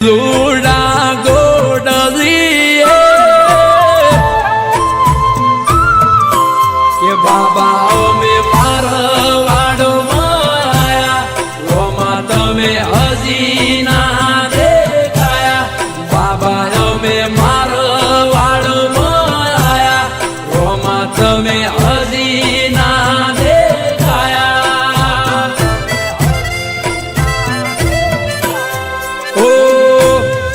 લૂડા ગોડલીએ કે બાબા અમે મારવાડમાં આયા રોમાં તમે હજી ના દેખાયા બાબા અમે મારવાડમાં આયા રોમાં તમે હજી ના દેખાયા ઓ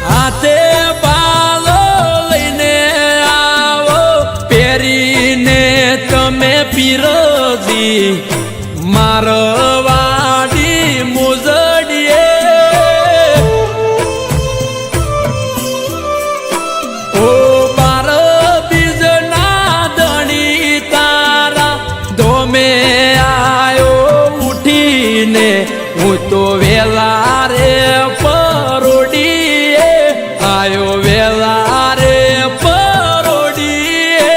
હાથે બાલો લઈને આવો પહેરીને તમે પીરજી મારવાડી મુજડીએ ઓ બાર બીજના ધણી તારા ધોમે આયો ઉઠીને હું તો વેલા રે પરોડીએ આયો વેલા રે પરોડીએ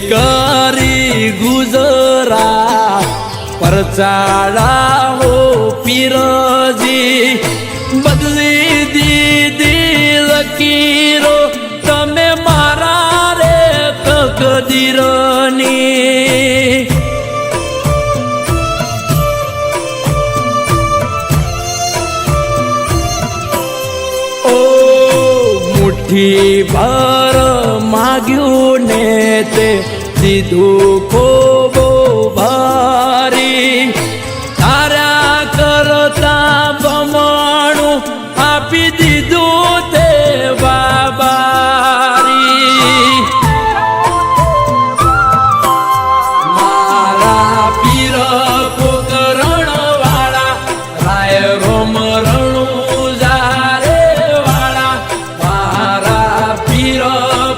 કરી ગુજરા પરચાડા હો પીરજી બદલી દીદી લકીરો તમે મારા રે તકદીરની ઓ મુઠ્ઠી ભર માગ્યું ને તે દીધું ખોબો ભારી તારા કરતા બમણું આપી દીધું તે બાબારી મારા પીર પોકરણ વાળા રાય રોમ રણું જારે વાળા મારા પીર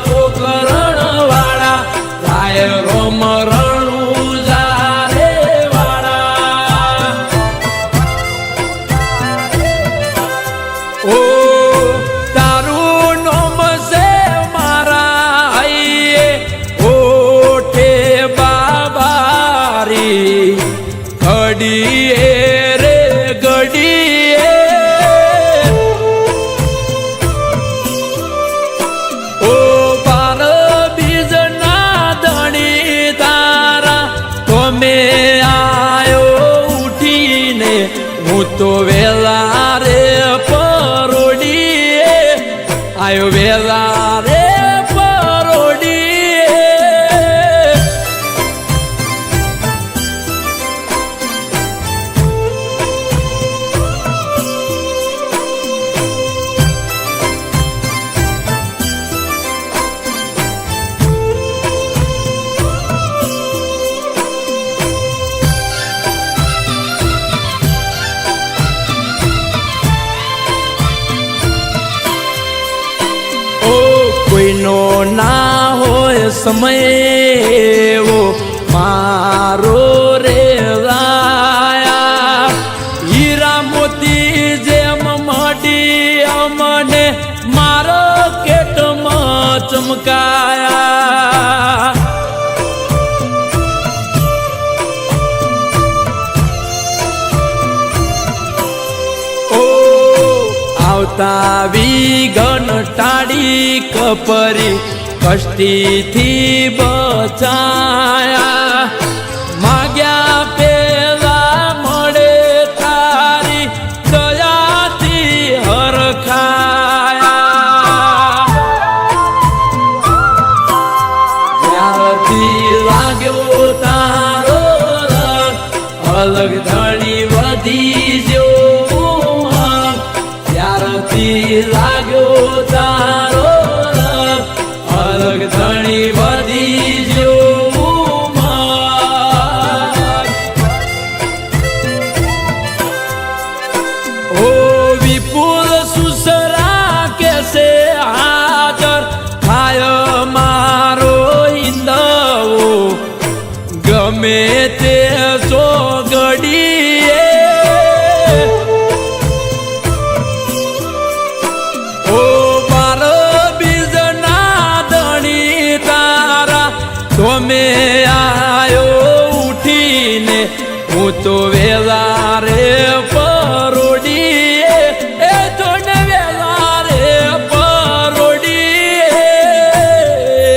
પોકરણ વાળા રાય રોમ રણું જારે વાળા ઓ તારું નોમ છે મારા આઈએ ઓઠે બાબારી ઘડીએ રે ઘડીએ ઓ બાર બીજના ધણી તારા તમે આયો ઉઠીને હું તો વેલા રે પરોડીએ આયો વેલા રે પરોડીએ કોઈનો ના હોય સમય એવો મારો રે લાયા હીરા મોતી જેમ મળી અમને મારો કેટમાં ચમકાયા ઓ આવતા વિઘન ટાળી કપરી કષ્ટીથી બચાયા માગ્યા પેલા મળે તારી દયાથી હરખાયા ત્યારથી લાગ્યો તારો રંગ અલગ ધણી વધી જો ત્યારથી લાગ્યો તારો રંગ અલગ ધણી વધી જો ગમે તે સોગડીએ ઓ બાર બીજના ધણી તારા ધોમે આયો ઉઠીને હું તો